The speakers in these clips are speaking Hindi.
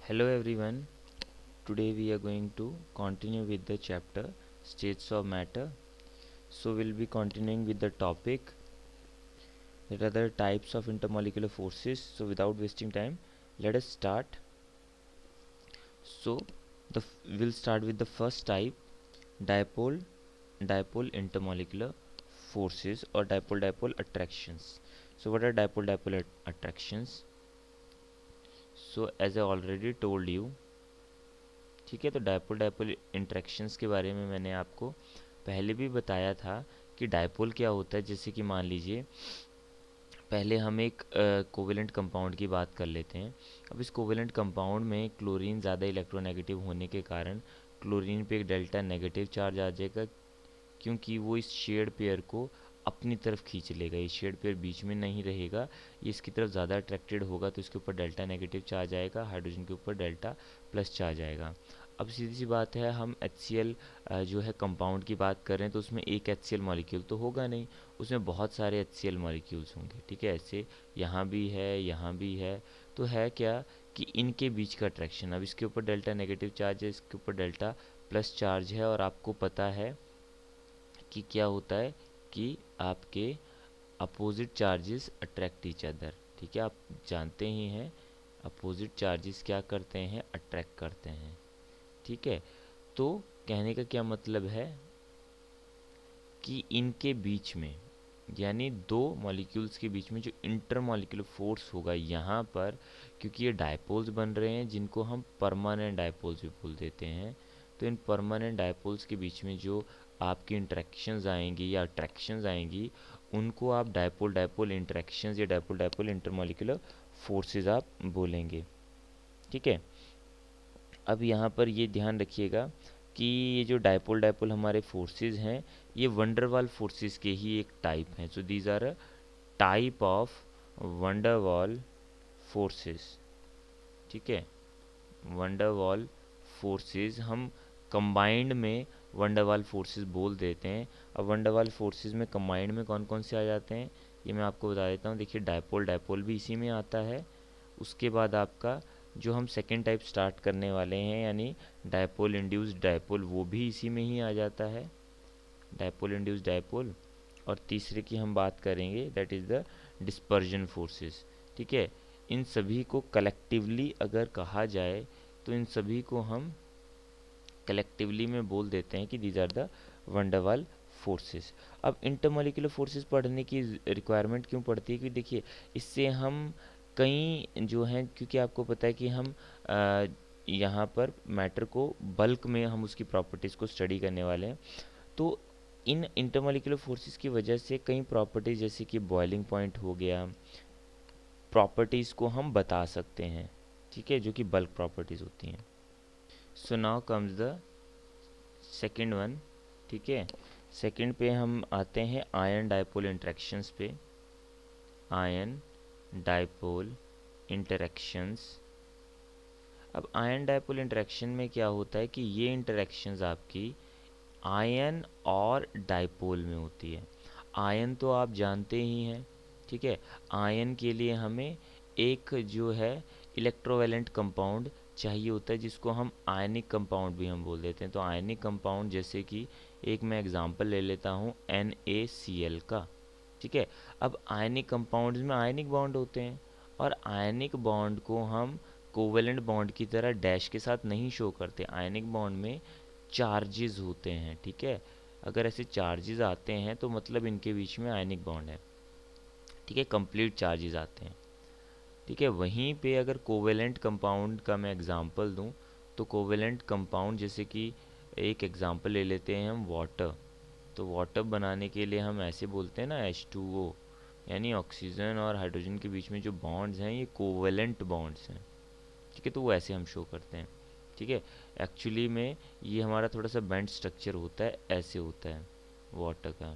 Hello everyone. Today we are going to continue with the chapter States of Matter. So we'll be continuing with the topic that are the types of intermolecular forces. So without wasting time, let us start. So we'll start with the first type, dipole dipole intermolecular forces or dipole dipole attractions. So what are dipole dipole attractions? So as I already told you, ठीक है, तो डायपोल डायपोल इंटरेक्शंस के बारे में मैंने आपको पहले भी बताया था कि डायपोल क्या होता है। जैसे कि मान लीजिए पहले हम एक कोवेलेंट कंपाउंड की बात कर लेते हैं। अब इस कोवेलेंट कंपाउंड में क्लोरीन ज़्यादा इलेक्ट्रोनेगेटिव होने के कारण क्लोरीन पे एक डेल्टा नेगेटिव चार्ज आ जाएगा, क्योंकि वो इस शेड पेयर को अपनी तरफ खींच लेगा। ये शेड पेयर बीच में नहीं रहेगा, ये इसकी तरफ ज़्यादा अट्रैक्टेड होगा, तो इसके ऊपर डेल्टा नेगेटिव चार्ज आएगा, हाइड्रोजन के ऊपर डेल्टा प्लस चार्ज आएगा। अब सीधी सी बात है, हम HCl जो है कंपाउंड की बात कर रहे हैं, तो उसमें एक HCl मॉलिक्यूल तो होगा नहीं, उसमें बहुत सारे HCl मॉलिक्यूल्स होंगे। ठीक है, ऐसे यहाँ भी है, यहाँ भी है। तो है क्या कि इनके बीच का अट्रैक्शन, अब इसके ऊपर डेल्टा नेगेटिव चार्ज है, इसके ऊपर डेल्टा प्लस चार्ज है, और आपको पता है कि क्या होता है कि आपके opposite charges attract each other. ठीक है, आप जानते ही हैं अपोजिट चार्जेस क्या करते हैं, अट्रैक्ट करते हैं। ठीक है, तो कहने का क्या मतलब है कि इनके बीच में, यानी दो मॉलिक्यूल्स के बीच में जो इंटरमॉलिक्यूलर फोर्स होगा यहाँ पर, क्योंकि ये डायपोल्स बन रहे हैं जिनको हम परमानेंट डायपोल्स भी बोल देते हैं, तो इन परमानेंट डायपोल्स के बीच में जो आपकी इंटरेक्शंस आएंगी या अट्रैक्शंस आएंगी, उनको आप डायपोल डायपोल इंटरेक्शंस या डायपोल डायपोल इंटरमॉलिक्यूलर फोर्सेस आप बोलेंगे। ठीक है, अब यहाँ पर ये ध्यान रखिएगा कि ये जो डायपोल डायपोल हमारे फोर्सेस हैं, ये वंडरवाल फोर्सेस के ही एक टाइप हैं। So these are a type of Van der Waals forces. ठीक है, वंडरवाल फोर्सेस हम कंबाइंड में वंडरवाल फोर्सेस बोल देते हैं। अब वंडरवाल फोर्सेस में कंबाइंड में कौन कौन से आ जाते हैं, ये मैं आपको बता देता हूँ। देखिए, डायपोल डायपोल भी इसी में आता है। उसके बाद आपका जो हम सेकेंड टाइप स्टार्ट करने वाले हैं, यानी डायपोल इंड्यूस्ड डायपोल, वो भी इसी में ही आ जाता है, डायपोल इंड्यूस्ड डायपोल। और तीसरे की हम बात करेंगे, that is the dispersion forces. ठीक है, इन सभी को कलेक्टिवली अगर कहा जाए, तो इन सभी को हम कलेक्टिवली में बोल देते हैं कि these are the Van der Waals forces. अब इंटरमॉलिक्यूलर फोर्सेस पढ़ने की रिक्वायरमेंट क्यों पड़ती है, कि देखिए इससे हम कई जो हैं, क्योंकि आपको पता है कि हम यहाँ पर मैटर को बल्क में हम उसकी प्रॉपर्टीज़ को स्टडी करने वाले हैं। तो इन इंटरमॉलिक्यूलर फोर्सेस की वजह से कई प्रॉपर्टीज़, जैसे कि बॉइलिंग पॉइंट हो गया, प्रॉपर्टीज़ को हम बता सकते हैं। ठीक है, जो कि बल्क प्रॉपर्टीज़ होती हैं। So now comes the second one. ठीक है, सेकेंड पे हम आते हैं आयन डाइपोल इंटरेक्शंस पे। Ion dipole interactions. अब आयन डाइपोल इंटरेक्शन में क्या होता है कि ये इंटरेक्शंस आपकी आयन और डाइपोल में होती है। आयन तो आप जानते ही हैं। ठीक है, आयन के लिए हमें एक जो है इलेक्ट्रोवैलेंट कंपाउंड चाहिए होता है, जिसको हम आयनिक कंपाउंड भी हम बोल देते हैं। तो आयनिक कंपाउंड, जैसे कि एक मैं एग्जांपल ले लेता हूँ NaCl का। ठीक है, अब आयनिक कंपाउंड्स में आयनिक बॉन्ड होते हैं, और आयनिक बॉन्ड को हम कोवेलेंट बॉन्ड की तरह डैश के साथ नहीं शो करते। आयनिक बॉन्ड में चार्जेस होते हैं। ठीक है, अगर ऐसे चार्जेस आते हैं तो मतलब इनके बीच में आयनिक बॉन्ड है। ठीक है, कंप्लीट चार्जेस आते हैं। ठीक है, वहीं पे अगर कोवेलेंट कंपाउंड का मैं एग्जांपल दूं, तो कोवेलेंट कंपाउंड, जैसे कि एक एग्जांपल ले लेते हैं हम वाटर। तो वाटर बनाने के लिए हम ऐसे बोलते हैं ना, H2O, यानी ऑक्सीजन और हाइड्रोजन के बीच में जो बॉन्ड्स हैं, ये कोवेलेंट बॉन्ड्स हैं। ठीक है, तो वो ऐसे हम शो करते हैं। ठीक है, एक्चुअली में ये हमारा थोड़ा सा बेंड स्ट्रक्चर होता है, ऐसे होता है वाटर का।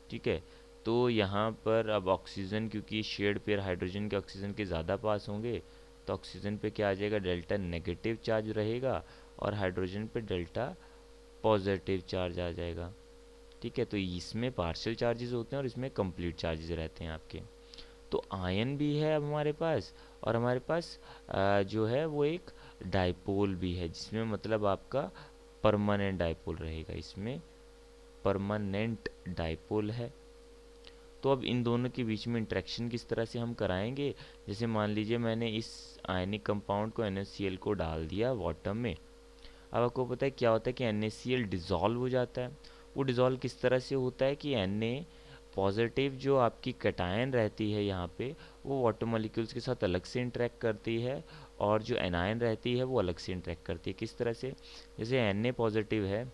ठीक है, तो यहाँ पर अब ऑक्सीजन, क्योंकि शेड पेयर हाइड्रोजन के ऑक्सीजन के ज़्यादा पास होंगे, तो ऑक्सीजन पे क्या आ जाएगा, डेल्टा नेगेटिव चार्ज रहेगा, और हाइड्रोजन पे डेल्टा पॉजिटिव चार्ज आ जाएगा। ठीक है, तो इसमें पार्शियल चार्जेस होते हैं और इसमें कंप्लीट चार्जेस रहते हैं आपके। तो आयन भी है अब हमारे पास, और हमारे पास जो है वो एक डाइपोल भी है, जिसमें मतलब आपका परमानेंट डाइपोल रहेगा, इसमें परमानेंट डाइपोल है। तो अब इन दोनों के बीच में इंटरेक्शन किस तरह से हम कराएंगे, जैसे मान लीजिए मैंने इस आयनिक कंपाउंड को NaCl को डाल दिया वाटर में। अब आपको पता है क्या होता है कि NaCl डिज़ोल्व हो जाता है। वो डिज़ोल्व किस तरह से होता है कि Na पॉजिटिव जो आपकी कैटायन रहती है यहाँ पे, वो वाटर मॉलिक्यूल्स के साथ अलग से इंटरेक्ट करती है, और जो एनायन रहती है वो अलग से इंटरेक्ट करती है। किस तरह से, जैसे Na पॉजिटिव है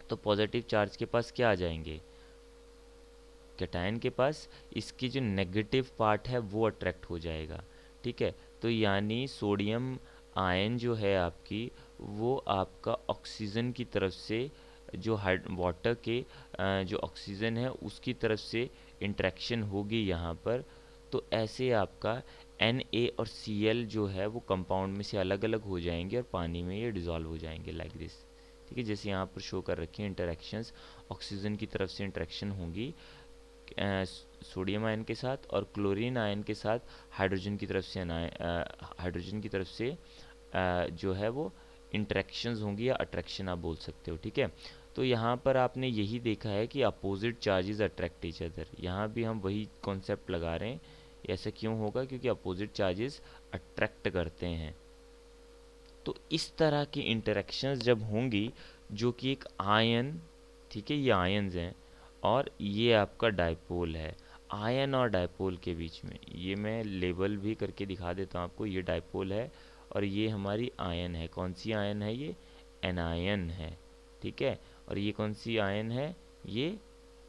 तो पॉजिटिव चार्ज के पास क्या आ जाएंगे, कैटायन के पास इसकी जो नेगेटिव पार्ट है वो अट्रैक्ट हो जाएगा। ठीक है, तो यानी सोडियम आयन जो है आपकी, वो आपका ऑक्सीजन की तरफ से जो वाटर के जो ऑक्सीजन है उसकी तरफ से इंटरेक्शन होगी यहाँ पर। तो ऐसे आपका Na और Cl जो है वो कंपाउंड में से अलग अलग हो जाएंगे और पानी में ये डिज़ोल्व हो जाएंगे लाइक दिस। ठीक है, जैसे यहाँ पर शो कर रखी है इंटरेक्शंस, ऑक्सीजन की तरफ से इंटरेक्शन होंगी सोडियम आयन के साथ, और क्लोरीन आयन के साथ हाइड्रोजन की तरफ से हाइड्रोजन की तरफ से जो है वो इंटरेक्शंस होंगी, या अट्रैक्शन आप बोल सकते हो। ठीक है, तो यहाँ पर आपने यही देखा है कि opposite charges attract each other, यहाँ भी हम वही कॉन्सेप्ट लगा रहे हैं। ऐसा क्यों होगा, क्योंकि अपोजिट चार्जेस अट्रैक्ट करते हैं। तो इस तरह की इंटरेक्शंस जब होंगी, जो कि एक आयन, ठीक है ये आयन्स हैं, और ये आपका डाइपोल है, आयन और डाइपोल के बीच में, ये मैं लेबल भी करके दिखा देता हूँ आपको, ये डाइपोल है और ये हमारी आयन है। कौन सी आयन है, ये एनायन है। ठीक है, और ये कौन सी आयन है, ये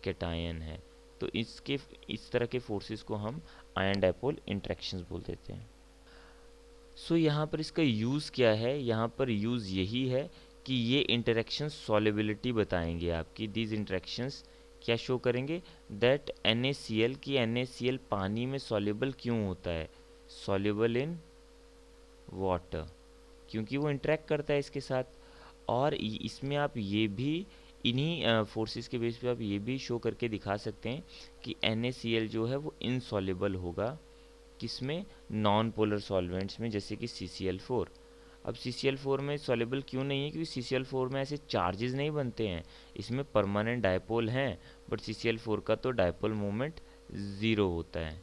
कैटायन है। तो इस तरह के फोर्सेस को हम आयन डाइपोल इंटरेक्शंस बोल देते हैं। सो यहाँ पर इसका यूज़ क्या है, यहाँ पर यूज़ यही है कि ये इंटरेक्शन सॉल्युबिलिटी बताएंगे आपकी। दीज इंटरेक्शंस क्या शो करेंगे, दैट NaCl की NaCl पानी में सॉल्युबल क्यों होता है, सॉल्युबल इन वाटर, क्योंकि वो इंटरेक्ट करता है इसके साथ। और इसमें आप ये भी इन्हीं फोर्सेस के बेस पे आप ये भी शो करके दिखा सकते हैं कि NaCl जो है वो इनसॉल्युबल होगा, किसमें, नॉन पोलर सॉल्वेंट्स में, जैसे कि CCl4। अब CCl4 में सॉल्युबल क्यों नहीं है, क्योंकि CCl4 में ऐसे चार्जेस नहीं बनते हैं, इसमें परमानेंट डायपोल हैं, बट CCl4 का तो डायपोल मोमेंट ज़ीरो होता है,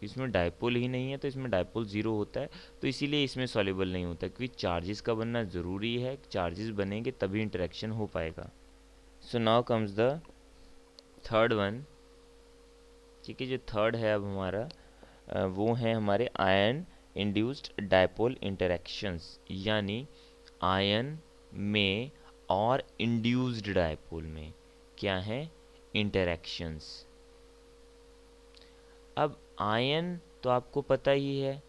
इसमें डायपोल ही नहीं है तो इसमें डायपोल ज़ीरो होता है, तो इसीलिए इसमें सॉल्युबल नहीं होता, क्योंकि चार्जेस का बनना ज़रूरी है, चार्जेस बनेंगे तभी इंटरेक्शन हो पाएगा। So now comes the third one. ठीक है, जो थर्ड है अब हमारा वो है हमारे आयन इंड्यूस्ड डायपोल इंटरेक्शंस, यानी आयन में और इंड्यूस्ड डायपोल में क्या है, इंटरेक्शंस। अब आयन तो आपको पता ही है,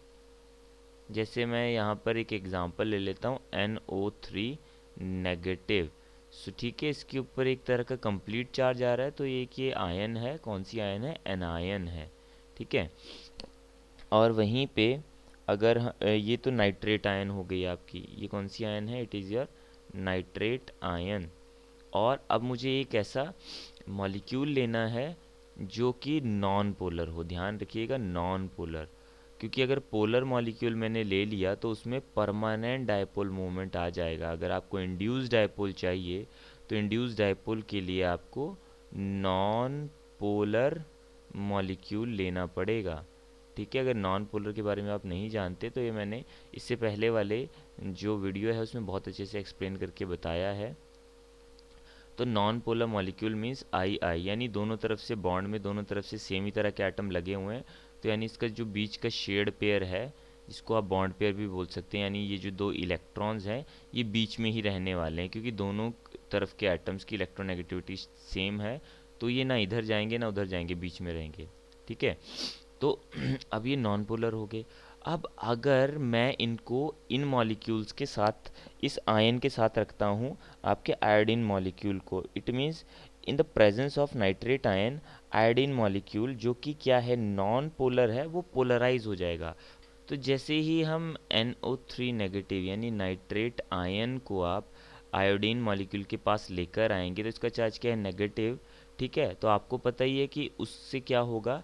जैसे मैं यहाँ पर एक एग्जांपल ले लेता हूँ, NO3 नेगेटिव। सो ठीक है, इसके ऊपर एक तरह का कंप्लीट चार्ज आ रहा है, तो ये आयन है, कौन सी आयन है, एनायन है। ठीक है, और वहीं पे अगर ये तो नाइट्रेट आयन हो गई आपकी, ये कौन सी आयन है, it is your nitrate ion. और अब मुझे एक ऐसा मॉलिक्यूल लेना है जो कि नॉन पोलर हो, ध्यान रखिएगा नॉन पोलर, क्योंकि अगर पोलर मॉलिक्यूल मैंने ले लिया तो उसमें परमानेंट डायपोल मोमेंट आ जाएगा। अगर आपको इंड्यूस्ड डायपोल चाहिए तो इंड्यूस्ड डायपोल के लिए आपको नॉन पोलर मॉलिक्यूल लेना पड़ेगा। ठीक है, अगर नॉन पोलर के बारे में आप नहीं जानते तो ये मैंने इससे पहले वाले जो वीडियो है उसमें बहुत अच्छे से एक्सप्लेन करके बताया है। तो non polar molecule means I, यानी दोनों तरफ से बॉन्ड में दोनों तरफ से सेम ही तरह के एटम लगे हुए हैं, तो यानी इसका जो बीच का शेड पेयर है, जिसको आप बॉन्ड पेयर भी बोल सकते हैं, यानी ये जो दो इलेक्ट्रॉन्स हैं ये बीच में ही रहने वाले हैं, क्योंकि दोनों तरफ के एटम्स की इलेक्ट्रोनेगेटिविटी सेम है, तो ये ना इधर जाएंगे ना उधर जाएंगे, बीच में रहेंगे। ठीक है, तो अब ये नॉन पोलर हो गए। अब अगर मैं इनको इन मॉलिक्यूल्स के साथ, इस आयन के साथ रखता हूँ आपके आयोडीन मॉलिक्यूल को, it means in the presence of nitrate ion, iodine molecule जो कि क्या है, नॉन पोलर है, वो पोलराइज हो जाएगा। तो जैसे ही हम NO3 नेगेटिव यानी नाइट्रेट आयन को आप आयोडीन मॉलिक्यूल के पास लेकर आएंगे तो इसका चार्ज क्या है, नेगेटिव, ठीक है। तो आपको पता ही है कि उससे क्या होगा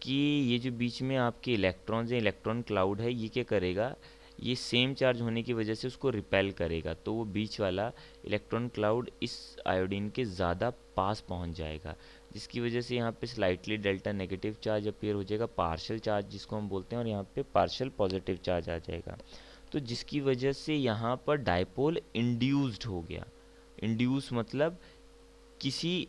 कि ये जो बीच में आपके इलेक्ट्रॉन्स हैं, इलेक्ट्रॉन क्लाउड है, ये क्या करेगा, ये सेम चार्ज होने की वजह से उसको रिपेल करेगा, तो वो बीच वाला इलेक्ट्रॉन क्लाउड इस आयोडीन के ज़्यादा पास पहुंच जाएगा, जिसकी वजह से यहाँ पे slightly delta negative charge appear हो जाएगा, पार्शियल चार्ज जिसको हम बोलते हैं, और यहाँ पे पार्शियल पॉजिटिव चार्ज आ जाएगा। तो जिसकी वजह से यहाँ पर डायपोल इंड्यूस्ड हो गया। इंड्यूस मतलब किसी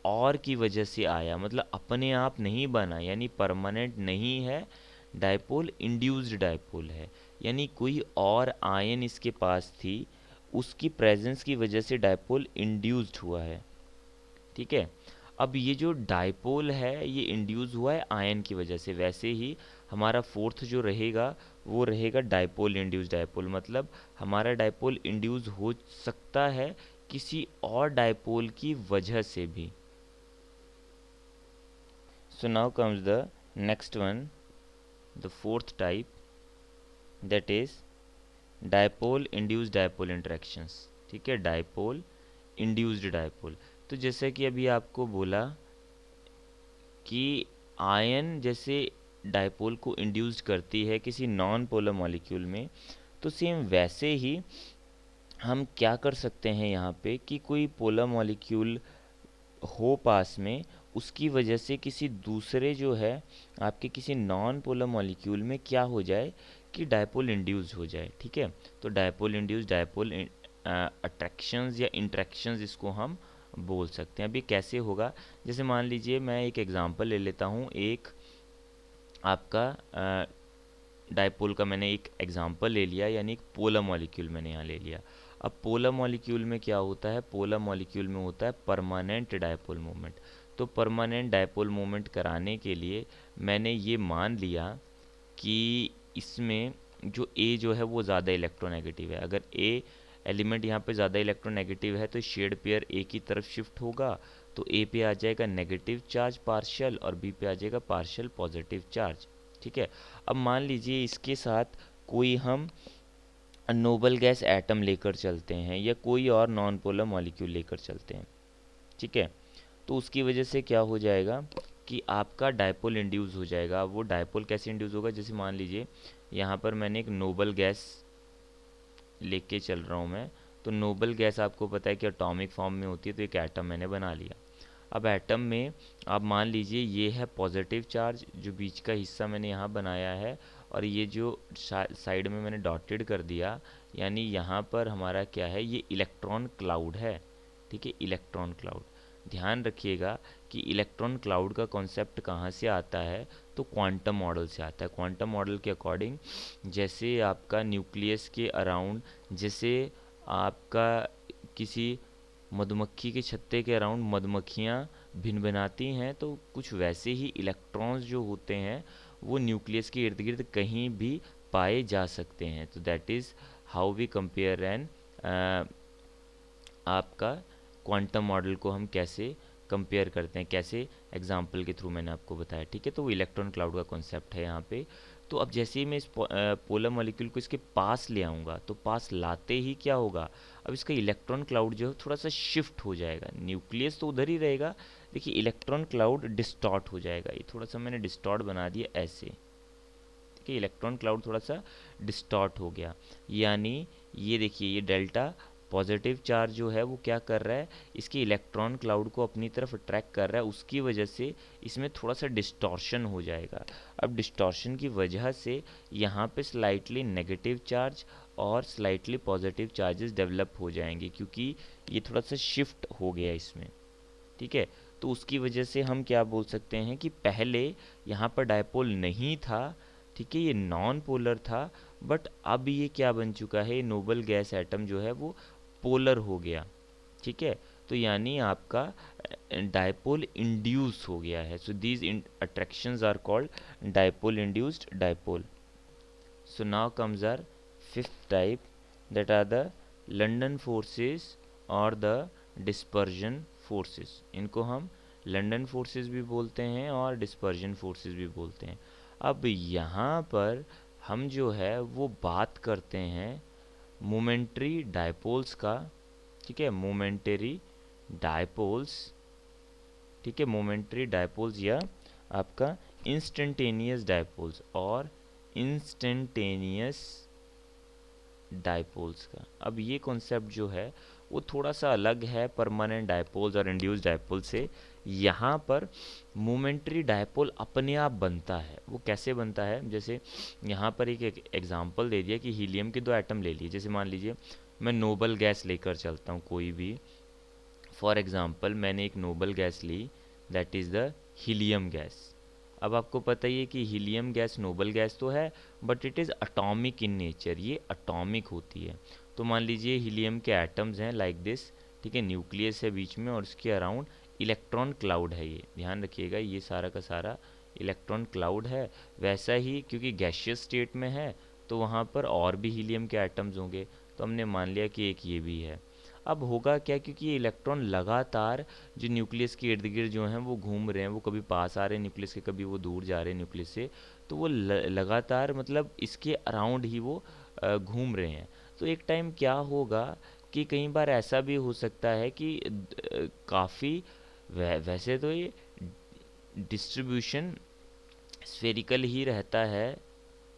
और की वजह से आया, मतलब अपने आप नहीं बना, यानी परमानेंट नहीं है। डायपोल इंड्यूस्ड डायपोल है, यानी कोई और आयन इसके पास थी, उसकी प्रेजेंस की वजह से डायपोल इंड्यूस्ड हुआ है। ठीक है। अब ये जो डायपोल है ये इंड्यूस हुआ है आयन की वजह से, वैसे ही हमारा फोर्थ जो रहेगा वो रहेगा डायपोल इंड्यूस डायपोल, मतलब हमारा डायपोल इंड्यूस हो सकता है किसी और डायपोल की वजह से भी। So now comes the next one, the fourth type, that is dipole induced dipole interactions। ठीक है, डायपोल इंड्यूस्ड डायपोल। तो जैसे कि अभी आपको बोला कि आयन जैसे डायपोल को इंड्यूस्ड करती है किसी नॉन पोलर मॉलिक्यूल में, तो सेम वैसे ही हम क्या कर सकते हैं यहाँ पे कि कोई पोलर मॉलिक्यूल हो पास में, उसकी वजह से किसी दूसरे जो है आपके किसी नॉन पोलर मॉलिक्यूल में क्या हो जाए कि डायपोल इंड्यूस हो जाए। ठीक है। तो डायपोल इंड्यूस डायपोल अट्रैक्शंस या इंट्रैक्शंस इसको हम बोल सकते हैं। अभी कैसे होगा, जैसे मान लीजिए मैं एक एग्जांपल ले लेता हूँ, एक आपका डायपोल का मैंने एक एग्जांपल ले लिया, यानी एक पोलर मॉलिक्यूल मैंने यहाँ ले लिया। अब पोलर मॉलिक्यूल में क्या होता है, पोलर मॉलिक्यूल में होता है परमानेंट डायपोल मोमेंट। तो परमानेंट डायपोल मोमेंट कराने के लिए मैंने ये मान लिया कि इसमें जो ए जो है वो ज़्यादा इलेक्ट्रोनेगेटिव है। अगर ए एलिमेंट यहाँ पे ज़्यादा इलेक्ट्रोनेगेटिव है तो शेड पेयर ए की तरफ शिफ्ट होगा, तो ए पे आ जाएगा नेगेटिव चार्ज पार्शियल और बी पे आ जाएगा पार्शियल पॉजिटिव चार्ज। ठीक है। अब मान लीजिए इसके साथ कोई हम नोबल गैस एटम लेकर चलते हैं या कोई और नॉन पोलर मॉलिक्यूल लेकर चलते हैं। ठीक है। तो उसकी वजह से क्या हो जाएगा कि आपका डायपोल इंड्यूस हो जाएगा। वो डायपोल कैसे इंड्यूस होगा, जैसे मान लीजिए यहाँ पर मैंने एक नोबल गैस लेके चल रहा हूँ मैं, तो नोबल गैस आपको पता है कि एटॉमिक फॉर्म में होती है, तो एक एटम मैंने बना लिया। अब एटम में आप मान लीजिए ये है पॉजिटिव चार्ज, जो बीच का हिस्सा मैंने यहाँ बनाया है, और ये जो साइड में मैंने डॉटेड कर दिया, यानी यहाँ पर हमारा क्या है, ये इलेक्ट्रॉन क्लाउड है। ठीक है, इलेक्ट्रॉन क्लाउड। ध्यान रखिएगा कि इलेक्ट्रॉन क्लाउड का कॉन्सेप्ट कहाँ से आता है, तो क्वांटम मॉडल से आता है। क्वांटम मॉडल के अकॉर्डिंग जैसे आपका न्यूक्लियस के अराउंड, जैसे आपका किसी मधुमक्खी के छत्ते के अराउंड मधुमक्खियाँ भिनभिनाती हैं, तो कुछ वैसे ही इलेक्ट्रॉन्स जो होते हैं वो न्यूक्लियस के इर्द गिर्द कहीं भी पाए जा सकते हैं। तो that is how we compare an आपका क्वांटम मॉडल को हम कैसे कंपेयर करते हैं, कैसे एग्जाम्पल के थ्रू मैंने आपको बताया। ठीक है। तो वो इलेक्ट्रॉन क्लाउड का कॉन्सेप्ट है यहाँ पे। तो अब जैसे ही मैं इस पोलर मॉलिक्यूल को इसके पास ले आऊँगा, तो पास लाते ही क्या होगा, अब इसका इलेक्ट्रॉन क्लाउड जो है थोड़ा सा शिफ्ट हो जाएगा। न्यूक्लियस तो उधर ही रहेगा, देखिए इलेक्ट्रॉन क्लाउड डिस्टॉर्ट हो जाएगा। ये थोड़ा सा मैंने डिस्टॉर्ट बना दिया ऐसे। ठीक है, इलेक्ट्रॉन क्लाउड थोड़ा सा डिस्टॉर्ट हो गया, यानी ये देखिए ये डेल्टा पॉजिटिव चार्ज जो है वो क्या कर रहा है, इसके इलेक्ट्रॉन क्लाउड को अपनी तरफ अट्रैक्ट कर रहा है, उसकी वजह से इसमें थोड़ा सा डिस्टॉर्शन हो जाएगा। अब डिस्टॉर्शन की वजह से यहाँ पे स्लाइटली नेगेटिव चार्ज और स्लाइटली पॉजिटिव चार्जेस डेवलप हो जाएंगे, क्योंकि ये थोड़ा सा शिफ्ट हो गया इसमें। ठीक है। तो उसकी वजह से हम क्या बोल सकते हैं कि पहले यहाँ पर डायपोल नहीं था। ठीक है, ये नॉन पोलर था, बट अब ये क्या बन चुका है, नोबल गैस एटम जो है वो पोलर हो गया। ठीक है। तो यानी आपका डायपोल इंड्यूस हो गया है। So these attractions are called dipole induced dipole. So now comes our fifth type, that are the London forces or the dispersion forces। इनको हम लंदन फोर्सेस भी बोलते हैं और डिस्पर्जन फोर्सेस भी बोलते हैं। अब यहाँ पर हम जो है वो बात करते हैं मोमेंटरी डायपोल्स का। ठीक है, मोमेंटरी डायपोल्स ठीक है, मोमेंट्री डायपोल्स या आपका इंस्टेंटेनियस डायपोल्स और इंस्टेंटेनियस डायपोल्स का। अब ये कॉन्सेप्ट जो है वो थोड़ा सा अलग है परमानेंट डायपोल्स और इंड्यूस्ड डायपोल से। यहाँ पर मोमेंट्री डायपोल अपने आप बनता है। वो कैसे बनता है, जैसे यहाँ पर एक एग्जांपल दे दिया कि हीलियम के दो एटम ले लिए। जैसे मान लीजिए मैं नोबल गैस लेकर चलता हूँ कोई भी, फॉर एग्जांपल मैंने एक नोबल गैस ली, that is the helium gas. अब आपको पता ही है कि हीलियम गैस नोबल गैस तो है, but it is atomic in nature, ये अटोमिक होती है। तो मान लीजिए हीलियम के एटम्स हैं लाइक दिस, ठीक है, न्यूक्लियस है बीच में और उसके अराउंड इलेक्ट्रॉन क्लाउड है। ये ध्यान रखिएगा, ये सारा का सारा इलेक्ट्रॉन क्लाउड है। वैसा ही क्योंकि गैशियस स्टेट में है तो वहाँ पर और भी हीलियम के एटम्स होंगे, तो हमने मान लिया कि एक ये भी है। अब होगा क्या, क्योंकि ये इलेक्ट्रॉन लगातार जो न्यूक्लियस के इर्द गिर्द जो हैं वो घूम रहे हैं, वो कभी पास आ रहे हैं न्यूक्लियस के, कभी वो दूर जा रहे हैं न्यूक्लियस से, तो वो लगातार मतलब इसके अराउंड ही वो घूम रहे हैं। तो एक टाइम क्या होगा कि कई बार ऐसा भी हो सकता है कि काफ़ी वैसे तो ये डिस्ट्रीब्यूशन स्फेरिकल ही रहता है,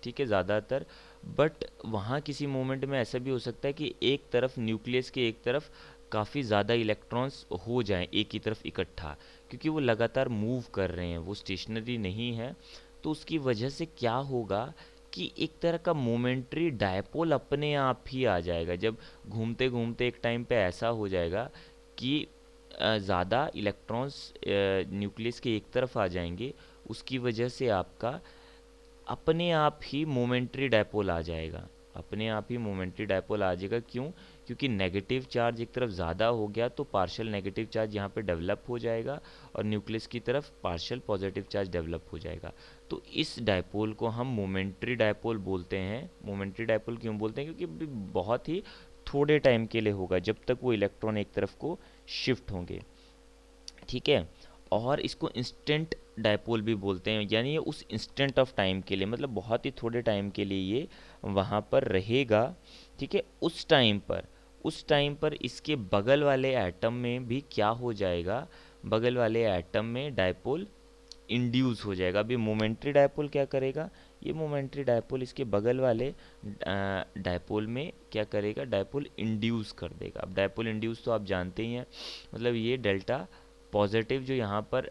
ठीक है, ज़्यादातर, बट वहाँ किसी मोमेंट में ऐसा भी हो सकता है कि एक तरफ न्यूक्लियस के एक तरफ काफ़ी ज़्यादा इलेक्ट्रॉन्स हो जाएं एक ही तरफ इकट्ठा, क्योंकि वो लगातार मूव कर रहे हैं, वो स्टेशनरी नहीं है। तो उसकी वजह से क्या होगा कि एक तरह का मोमेंट्री डायपोल अपने आप ही आ जाएगा। जब घूमते घूमते एक टाइम पे ऐसा हो जाएगा कि ज़्यादा इलेक्ट्रॉन्स न्यूक्लियस के एक तरफ आ जाएंगे, उसकी वजह से आपका अपने आप ही मोमेंट्री डायपोल आ जाएगा। अपने आप ही मोमेंट्री डायपोल आ जाएगा, क्यों? क्योंकि नेगेटिव चार्ज एक तरफ ज़्यादा हो गया तो पार्शियल नेगेटिव चार्ज यहाँ पे डेवलप हो जाएगा और न्यूक्लियस की तरफ पार्शियल पॉजिटिव चार्ज डेवलप हो जाएगा। तो इस डायपोल को हम मोमेंट्री डायपोल बोलते हैं। मोमेंट्री डायपोल क्यों बोलते हैं? क्योंकि बहुत ही थोड़े टाइम के लिए होगा, जब तक वो इलेक्ट्रॉन एक तरफ को शिफ्ट होंगे, ठीक है। और इसको इंस्टेंट डायपोल भी बोलते हैं, यानी ये उस इंस्टेंट ऑफ टाइम के लिए, मतलब बहुत ही थोड़े टाइम के लिए ये वहाँ पर रहेगा, ठीक है। उस टाइम पर इसके बगल वाले एटम में भी क्या हो जाएगा, बगल वाले एटम में डायपोल इंड्यूस हो जाएगा। अभी मोमेंट्री डायपोल क्या करेगा, ये मोमेंट्री डायपोल इसके बगल वाले डायपोल में क्या करेगा, डायपोल इंड्यूस कर देगा। अब डायपोल इंड्यूस तो आप जानते ही हैं, मतलब ये डेल्टा पॉजिटिव जो यहाँ पर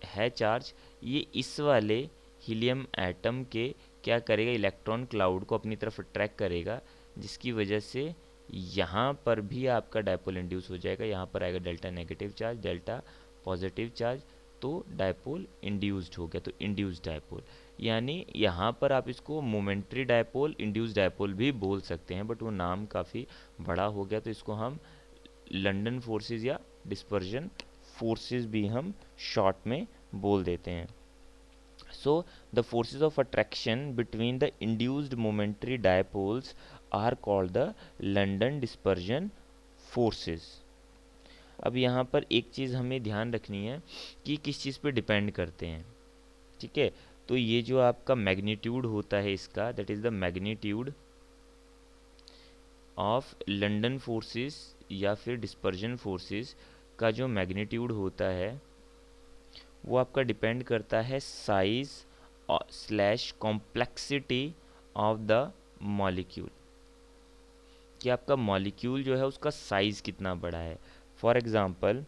है चार्ज, ये इस वाले हीलियम एटम के क्या करेगा, इलेक्ट्रॉन क्लाउड को अपनी तरफ अट्रैक्ट करेगा, जिसकी वजह से यहाँ पर भी आपका डायपोल इंड्यूस हो जाएगा। यहाँ पर आएगा delta negative charge, delta positive charge, तो डायपोल इंड्यूस्ड हो गया, तो इंड्यूस्ड डायपोल। यानी यहाँ पर आप इसको मोमेंट्री डायपोल, इंड्यूस्ड डायपोल भी बोल सकते हैं, बट वो नाम काफ़ी बड़ा हो गया, तो इसको हम लंदन फोर्सेस या डिस्पर्जन फोर्सेस भी हम शॉर्ट में बोल देते हैं। So the forces of attraction between the induced momentary dipoles are called the London dispersion forces. अब यहाँ पर एक चीज़ हमें ध्यान रखनी है कि किस चीज़ पे डिपेंड करते हैं, ठीक है। तो ये जो आपका मैग्नीट्यूड होता है इसका, that is the magnitude of London forces या फिर डिस्पर्जन फोर्सेस का जो मैग्नीट्यूड होता है वो आपका डिपेंड करता है size slash complexity of the molecule, कि आपका मॉलिक्यूल जो है उसका साइज़ कितना बड़ा है। फॉर एग्ज़ाम्पल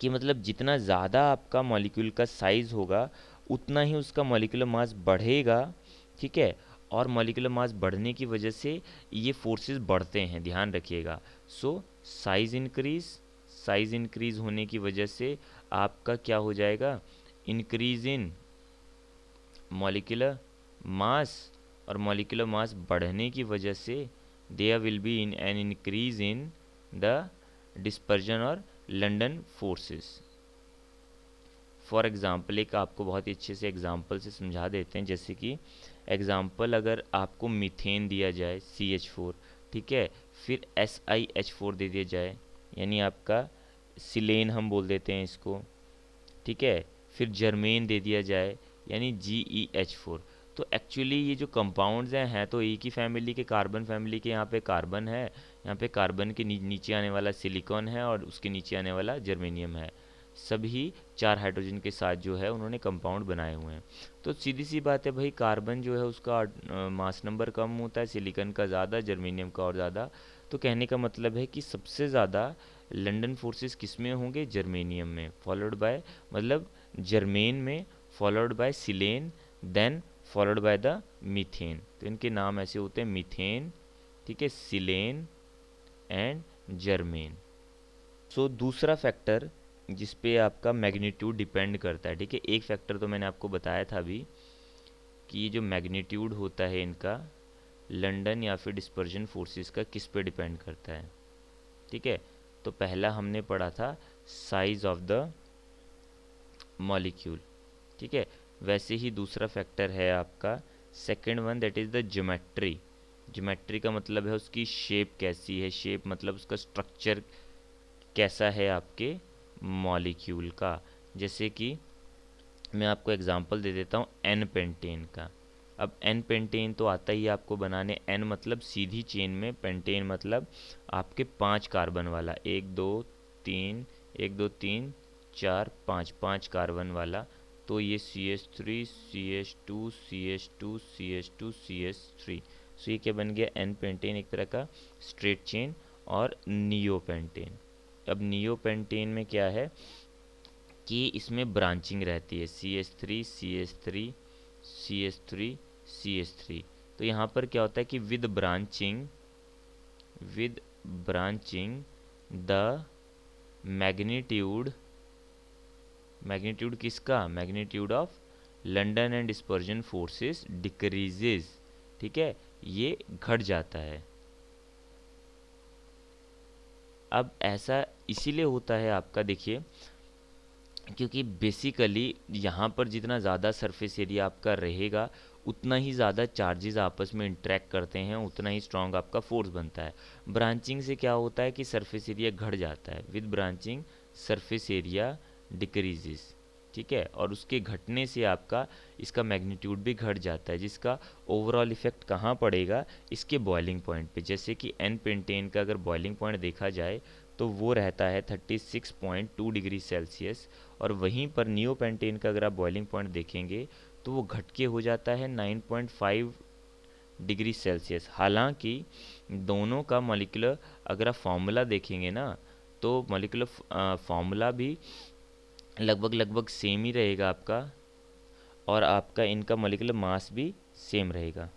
कि मतलब जितना ज़्यादा आपका मॉलिक्यूल का साइज़ होगा उतना ही उसका मॉलिक्यूलर मास बढ़ेगा, ठीक है। और मॉलिक्यूलर मास बढ़ने की वजह से ये फोर्सेस बढ़ते हैं, ध्यान रखिएगा। सो साइज़ इंक्रीज़ होने की वजह से आपका क्या हो जाएगा, इंक्रीज इन मॉलिक्यूलर मास, और मॉलिक्यूलर मास बढ़ने की वजह से there will be in an increase in the dispersion और लंदन फोर्सेस। फॉर एग्ज़ाम्पल एक आपको बहुत ही अच्छे से एग्ज़ाम्पल से समझा देते हैं, जैसे कि एग्ज़ाम्पल अगर आपको मीथेन दिया जाए CH4, ठीक है, फिर SiH4 दे दिया जाए, यानी आपका सिलेन हम बोल देते हैं इसको, ठीक है, फिर जर्मेन दे दिया जाए यानी GeH4, तो एक्चुअली ये जो कंपाउंड्स हैं तो एक ही फैमिली के, कार्बन फैमिली के। यहाँ पे कार्बन है, यहाँ पे कार्बन के नीचे आने वाला सिलिकॉन है और उसके नीचे आने वाला जर्मेनियम है। सभी 4 हाइड्रोजन के साथ जो है उन्होंने कंपाउंड बनाए हुए हैं। तो सीधी सी बात है भाई, कार्बन जो है उसका मास नंबर कम होता है, सिलिकॉन का ज़्यादा, जर्मेनियम का और ज़्यादा। तो कहने का मतलब है कि सबसे ज़्यादा लंदन फोर्सेस किस में होंगे, जर्मेनियम में, फॉलोड बाय, मतलब जर्मेन में, followed by silane, then followed by the methane. तो इनके नाम ऐसे होते हैं, मीथेन, ठीक है, सिलेन एंड जर्मेन। सो दूसरा फैक्टर जिस पे आपका मैग्नीट्यूड डिपेंड करता है, ठीक है, एक फैक्टर तो मैंने आपको बताया था अभी कि ये जो मैग्नीट्यूड होता है इनका, लंदन या फिर डिस्पर्जन फोर्सेस का किस पे डिपेंड करता है, ठीक है। तो पहला हमने पढ़ा था साइज ऑफ द मॉलिक्यूल, ठीक है। वैसे ही दूसरा फैक्टर है आपका second one, that is the geometry. Geometry का मतलब है उसकी शेप कैसी है, शेप मतलब उसका स्ट्रक्चर कैसा है आपके मॉलिक्यूल का। जैसे कि मैं आपको एग्जांपल दे देता हूँ एन पेंटेन का। अब एन पेंटेन तो आता ही है आपको बनाने, एन मतलब सीधी चेन में, पेंटेन मतलब आपके 5 कार्बन वाला, 1 2 3, 1 2 3 4 5, 5 कार्बन वाला। तो ये CH3 CH2 CH2 CH2 CH3। सो ये क्या बन गया, एन पेंटेन, एक तरह का स्ट्रेट चेन। और नियो पेंटेन, अब नियो पेंटेन में क्या है कि इसमें ब्रांचिंग रहती है, CH3 CH3 CH3 CH3। तो यहाँ पर क्या होता है कि with branching the magnitude, magnitude किसका, magnitude of London and dispersion forces decreases, ठीक है, ये घट जाता है। अब ऐसा इसीलिए होता है आपका, देखिए, क्योंकि बेसिकली यहाँ पर जितना ज़्यादा सरफेस एरिया आपका रहेगा उतना ही ज़्यादा चार्जेस आपस में इंटरेक्ट करते हैं, उतना ही स्ट्रांग आपका फोर्स बनता है। ब्रांचिंग से क्या होता है कि सरफेस एरिया घट जाता है, with branching surface area decreases, ठीक है। और उसके घटने से आपका इसका मैग्नीट्यूड भी घट जाता है, जिसका ओवरऑल इफेक्ट कहाँ पड़ेगा, इसके बॉइलिंग पॉइंट पे। जैसे कि एन पेंटेन का अगर बॉइलिंग पॉइंट देखा जाए तो वो रहता है 36.2 डिग्री सेल्सियस, और वहीं पर नियो पेंटेन का अगर आप बॉइलिंग पॉइंट देखेंगे तो वो घट के हो जाता है 9.5 डिग्री सेल्सियस। हालांकि दोनों का मॉलिक्यूलर अगर आप फार्मूला देखेंगे ना, तो मॉलिक्यूलर फार्मूला भी लगभग लगभग सेम ही रहेगा आपका, और आपका इनका मॉलिक्यूलर मास भी सेम रहेगा।